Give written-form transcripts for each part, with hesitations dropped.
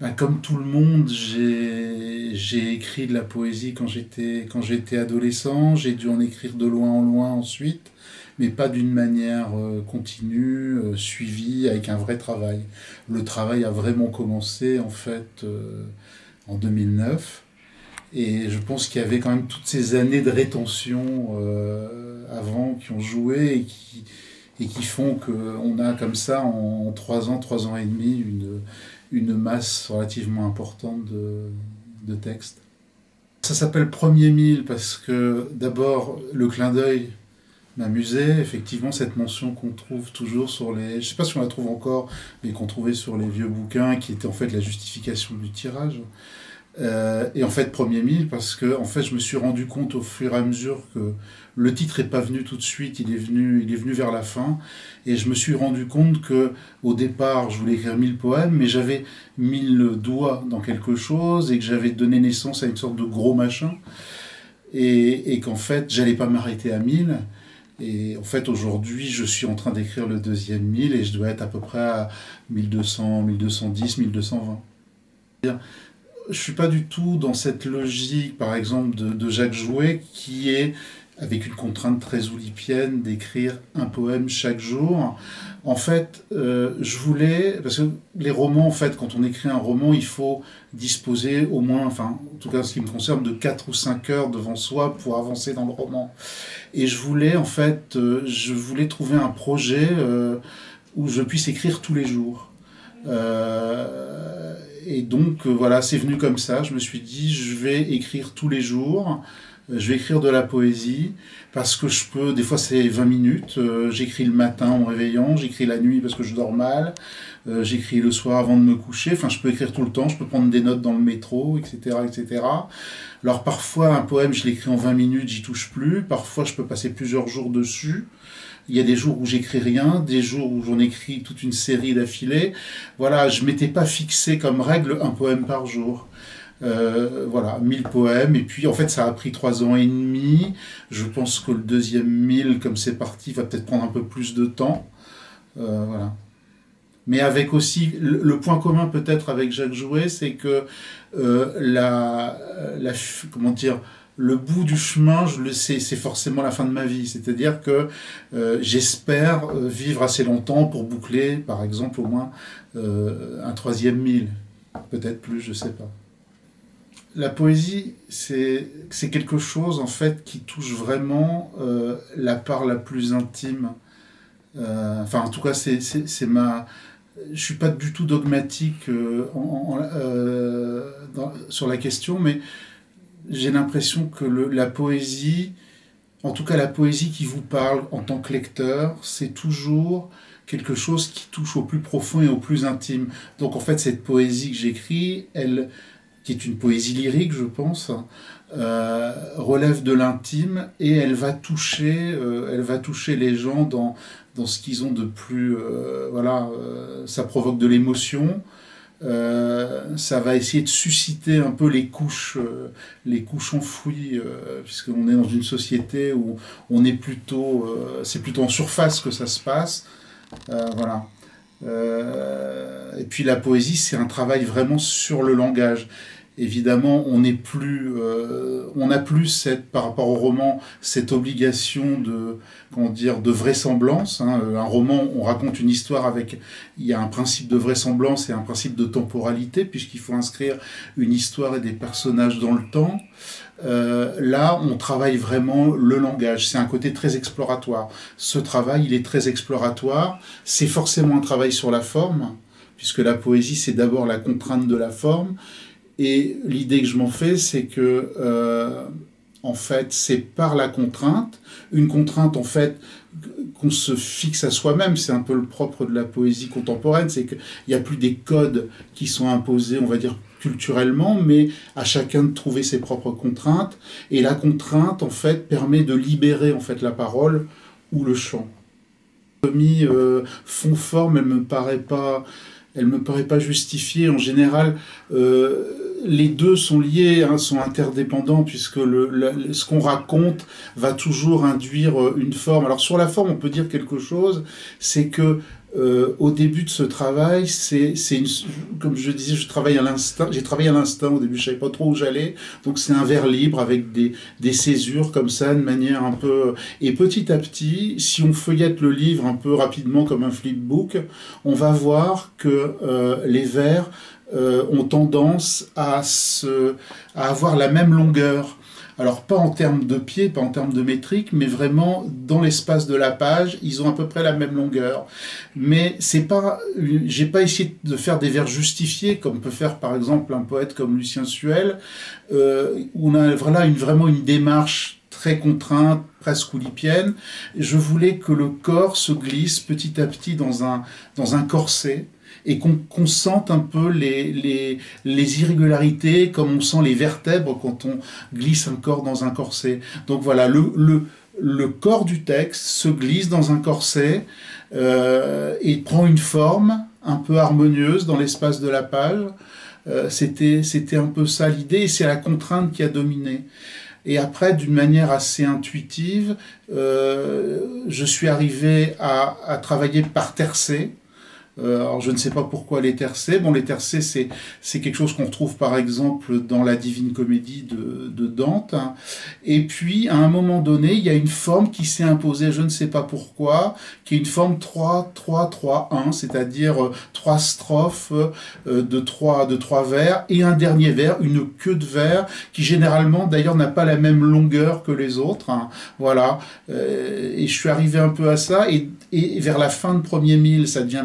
Ben, comme tout le monde, j'ai écrit de la poésie quand j'étais adolescent. J'ai dû en écrire de loin en loin ensuite, mais pas d'une manière continue, suivie, avec un vrai travail. Le travail a vraiment commencé en fait en 2009. Et je pense qu'il y avait quand même toutes ces années de rétention avant qui ont joué et qui font qu'on a comme ça en 3 ans et demi, une masse relativement importante de textes. Ça s'appelle Premier Mille parce que d'abord le clin d'œil m'amusait, effectivement cette mention qu'on trouve toujours sur les... Je ne sais pas si on la trouve encore, mais qu'on trouvait sur les vieux bouquins qui était en fait la justification du tirage. Et en fait, Premier Mille, parce que en fait, je me suis rendu compte au fur et à mesure que le titre n'est pas venu tout de suite, il est venu vers la fin. Et je me suis rendu compte que au départ, je voulais écrire 1000 poèmes, mais j'avais 1000 doigts dans quelque chose et que j'avais donné naissance à une sorte de gros machin. Et qu'en fait, j'allais pas m'arrêter à 1000. Et en fait, aujourd'hui, je suis en train d'écrire le deuxième 1000 et je dois être à peu près à 1200, 1210, 1220. Je suis pas du tout dans cette logique, par exemple, de Jacques Jouet, qui est, avec une contrainte très oulipienne, d'écrire un poème chaque jour. En fait, je voulais, parce que les romans, en fait, quand on écrit un roman, il faut disposer au moins, enfin, en tout cas, en ce qui me concerne, de 4 ou 5 heures devant soi pour avancer dans le roman. Et je voulais, en fait, je voulais trouver un projet où je puisse écrire tous les jours. Et donc voilà, c'est venu comme ça. Je me suis dit, je vais écrire tous les jours. Je vais écrire de la poésie parce que je peux, des fois c'est 20 minutes, j'écris le matin en me réveillant, j'écris la nuit parce que je dors mal, j'écris le soir avant de me coucher, enfin je peux écrire tout le temps, je peux prendre des notes dans le métro, etc. etc. Alors parfois un poème je l'écris en 20 minutes, j'y touche plus, parfois je peux passer plusieurs jours dessus. Il y a des jours où j'écris rien, des jours où j'en écris toute une série d'affilée. Voilà, je m'étais pas fixé comme règle un poème par jour. Voilà, 1000 poèmes. Et puis, en fait, ça a pris 3 ans et demi. Je pense que le deuxième 1000, comme c'est parti, va peut-être prendre un peu plus de temps. Voilà. Mais avec aussi, le point commun peut-être avec Jacques Jouet, c'est que comment dire, le bout du chemin, je le sais, c'est forcément la fin de ma vie. C'est-à-dire que j'espère vivre assez longtemps pour boucler, par exemple, au moins un troisième 1000. Peut-être plus, je ne sais pas. La poésie, c'est quelque chose en fait qui touche vraiment la part la plus intime. Enfin, en tout cas, c'est ma. Je suis pas du tout dogmatique sur la question, mais j'ai l'impression que la poésie, en tout cas la poésie qui vous parle en tant que lecteur, c'est toujours quelque chose qui touche au plus profond et au plus intime. Donc en fait, cette poésie que j'écris, elle, qui est une poésie lyrique, je pense, relève de l'intime et elle va toucher les gens dans ce qu'ils ont de plus, voilà, ça provoque de l'émotion. Ça va essayer de susciter un peu les couches enfouies, puisqu'on est dans une société où on est plutôt, c'est plutôt en surface que ça se passe. Voilà. Et puis la poésie, c'est un travail vraiment sur le langage. Évidemment, on n'a plus par rapport au roman, cette obligation de, comment dire, de vraisemblance. Hein. Un roman, on raconte une histoire il y a un principe de vraisemblance et un principe de temporalité, puisqu'il faut inscrire une histoire et des personnages dans le temps. Là, on travaille vraiment le langage. C'est un côté très exploratoire. Ce travail, il est très exploratoire. C'est forcément un travail sur la forme, puisque la poésie, c'est d'abord la contrainte de la forme. Et l'idée que je m'en fais, c'est que, en fait, c'est par la contrainte, une contrainte, en fait, qu'on se fixe à soi-même. C'est un peu le propre de la poésie contemporaine, c'est qu'il n'y a plus des codes qui sont imposés, on va dire, culturellement, mais à chacun de trouver ses propres contraintes. Et la contrainte, en fait, permet de libérer, en fait, la parole ou le chant. Fond-forme, elle me paraît pas justifiée. En général, les deux sont liés, hein, sont interdépendants, puisque ce qu'on raconte va toujours induire une forme. Alors sur la forme, on peut dire quelque chose, c'est que au début de ce travail, comme je disais, j'ai travaillé à l'instinct au début, je savais pas trop où j'allais, donc c'est un vers libre avec des césures comme ça, de manière un peu... Et petit à petit, si on feuillette le livre un peu rapidement comme un flipbook, on va voir que les vers ont tendance à avoir la même longueur. Alors pas en termes de pied, pas en termes de métrique, mais vraiment dans l'espace de la page, ils ont à peu près la même longueur. Mais j'ai pas essayé de faire des vers justifiés comme peut faire par exemple un poète comme Lucien Suel, où on a vraiment une démarche très contrainte, presque oulipienne. Je voulais que le corps se glisse petit à petit dans un corset, et qu'on sente un peu les irrégularités, comme on sent les vertèbres quand on glisse un corps dans un corset. Donc voilà, le corps du texte se glisse dans un corset et prend une forme un peu harmonieuse dans l'espace de la page. C'était un peu ça l'idée, et c'est la contrainte qui a dominé. Et après, d'une manière assez intuitive, je suis arrivé à travailler par tercets. Alors je ne sais pas pourquoi les tercets. Bon, les tercets, c'est quelque chose qu'on retrouve par exemple dans la Divine Comédie de Dante. Et puis, à un moment donné, il y a une forme qui s'est imposée, je ne sais pas pourquoi, qui est une forme 3-3-3-1, c'est-à-dire 3 strophes de 3 vers et un dernier vers, une queue de vers, qui généralement d'ailleurs n'a pas la même longueur que les autres. Voilà. Et je suis arrivé un peu à ça, et vers la fin de premier mille, ça devient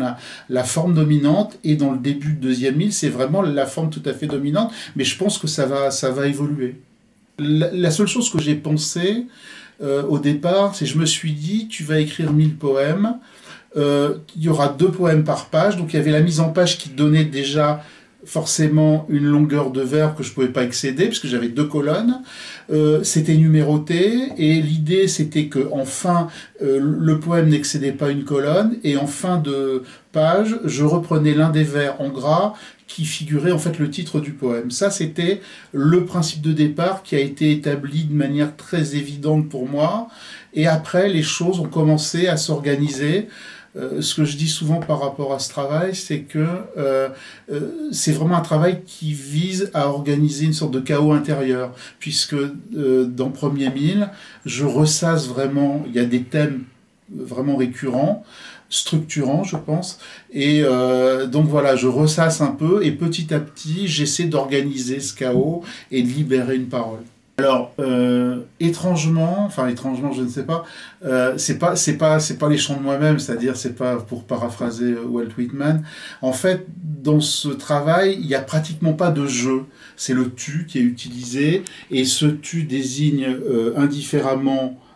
la forme dominante, et dans le début de deuxième mille, c'est vraiment la forme tout à fait dominante, mais je pense que ça va évoluer. La seule chose que j'ai pensé au départ, c'est que je me suis dit, tu vas écrire 1000 poèmes, il y aura 2 poèmes par page, donc il y avait la mise en page qui donnait déjà forcément une longueur de vers que je ne pouvais pas excéder, puisque j'avais 2 colonnes. C'était numéroté, et l'idée c'était que en fin, le poème n'excédait pas une colonne, et en fin de page, je reprenais l'un des vers en gras qui figurait en fait le titre du poème. Ça, c'était le principe de départ qui a été établi de manière très évidente pour moi, et après, les choses ont commencé à s'organiser. Ce que je dis souvent par rapport à ce travail, c'est que c'est vraiment un travail qui vise à organiser une sorte de chaos intérieur, puisque dans Premier Mille, je ressasse vraiment, il y a des thèmes vraiment récurrents, structurants, je pense, et donc voilà, je ressasse un peu, et petit à petit, j'essaie d'organiser ce chaos et de libérer une parole. Alors, étrangement, je ne sais pas, c'est pas les chants de moi-même, c'est-à-dire, c'est pas pour paraphraser Walt Whitman. En fait, dans ce travail, il n'y a pratiquement pas de jeu. C'est le tu qui est utilisé, et ce tu désigne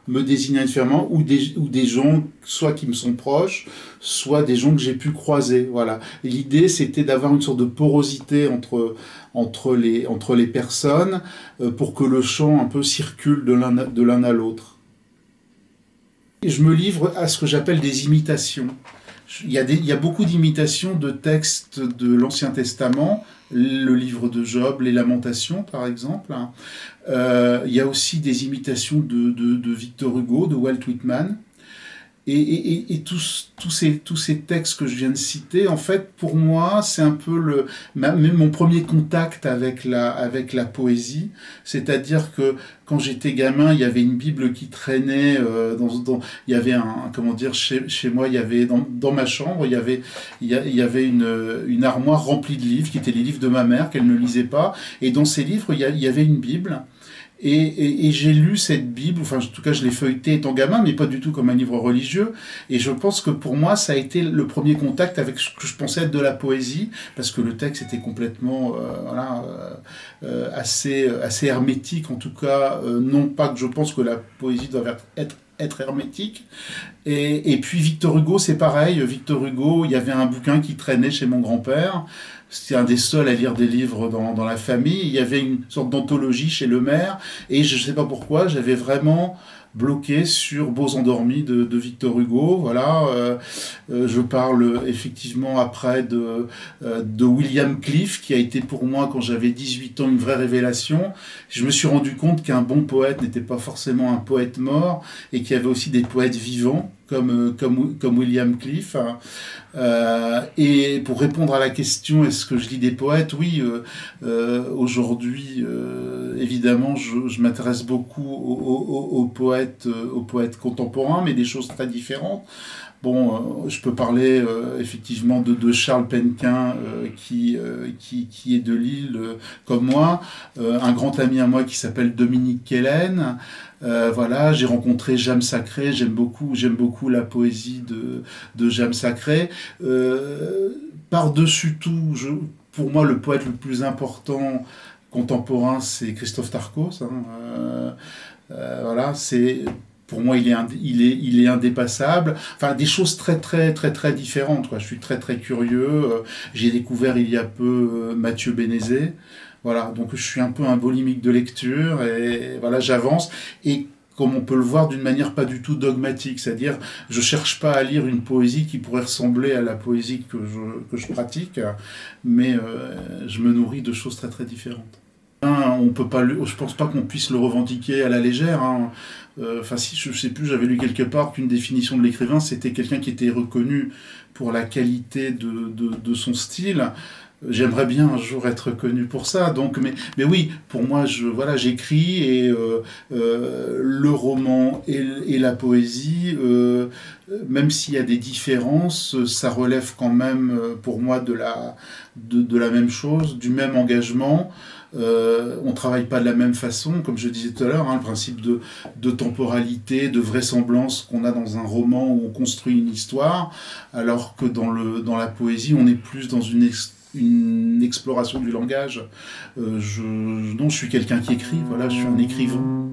me désigne indifféremment, ou des gens, soit qui me sont proches, soit des gens que j'ai pu croiser. Voilà. L'idée, c'était d'avoir une sorte de porosité entre les personnes, pour que le chant un peu circule de l'un à l'autre. Et je me livre à ce que j'appelle des imitations. Il y a beaucoup d'imitations de textes de l'Ancien Testament, le livre de Job, les Lamentations par exemple. Il y a aussi des imitations de Victor Hugo, de Walt Whitman. Et tous ces textes que je viens de citer, en fait, pour moi, c'est un peu même mon premier contact avec la poésie. C'est-à-dire que quand j'étais gamin, il y avait une Bible qui traînait il y avait chez moi, il y avait dans ma chambre, il y avait une armoire remplie de livres qui étaient les livres de ma mère qu'elle ne lisait pas. Et dans ces livres, il y avait une Bible. Et j'ai lu cette Bible, enfin en tout cas je l'ai feuilletée étant gamin, mais pas du tout comme un livre religieux, et je pense que pour moi ça a été le premier contact avec ce que je pensais être de la poésie, parce que le texte était complètement assez hermétique, en tout cas, non pas que je pense que la poésie doit être hermétique. Et puis Victor Hugo, c'est pareil. Victor Hugo, il y avait un bouquin qui traînait chez mon grand-père. C'était un des seuls à lire des livres dans la famille. Il y avait une sorte d'anthologie chez le maire. Et je ne sais pas pourquoi, j'avais vraiment bloqué sur Beaux endormis de Victor Hugo. Voilà. Je parle effectivement après de William Cliff, qui a été pour moi, quand j'avais 18 ans, une vraie révélation. Je me suis rendu compte qu'un bon poète n'était pas forcément un poète mort, et qu'il y avait aussi des poètes vivants, comme William Cliff. Et pour répondre à la question, est-ce que je lis des poètes? Oui, aujourd'hui, évidemment, je m'intéresse beaucoup aux poètes contemporains, mais des choses très différentes. Bon, je peux parler effectivement de Charles Penquin qui est de Lille comme moi, un grand ami à moi qui s'appelle Dominique Kellen. Voilà, j'ai rencontré Jeanne Sacré, j'aime beaucoup la poésie de Jeanne Sacré. Par-dessus tout, pour moi, le poète le plus important contemporain, c'est Christophe Tarkos. Hein. Voilà, c'est pour moi, il est indépassable. Enfin, des choses très différentes, quoi. Je suis très curieux. J'ai découvert il y a peu Mathieu Bénézet. Voilà, donc je suis un peu un boulimique de lecture et voilà, j'avance. Et comme on peut le voir, d'une manière pas du tout dogmatique, c'est-à-dire je cherche pas à lire une poésie qui pourrait ressembler à la poésie que je pratique, mais je me nourris de choses très différentes. On peut pas, je pense pas qu'on puisse le revendiquer à la légère. Hein. Enfin, si je sais plus, j'avais lu quelque part qu'une définition de l'écrivain, c'était quelqu'un qui était reconnu pour la qualité de son style. J'aimerais bien un jour être reconnu pour ça. Donc, mais oui, pour moi, voilà, j'écris et le roman et la poésie, même s'il y a des différences, ça relève quand même pour moi de la même chose, du même engagement. On travaille pas de la même façon, comme je disais tout à l'heure, hein, le principe de temporalité, de vraisemblance qu'on a dans un roman où on construit une histoire, alors que dans la poésie, on est plus dans une exploration du langage. Non, je suis quelqu'un qui écrit, voilà, je suis un écrivain.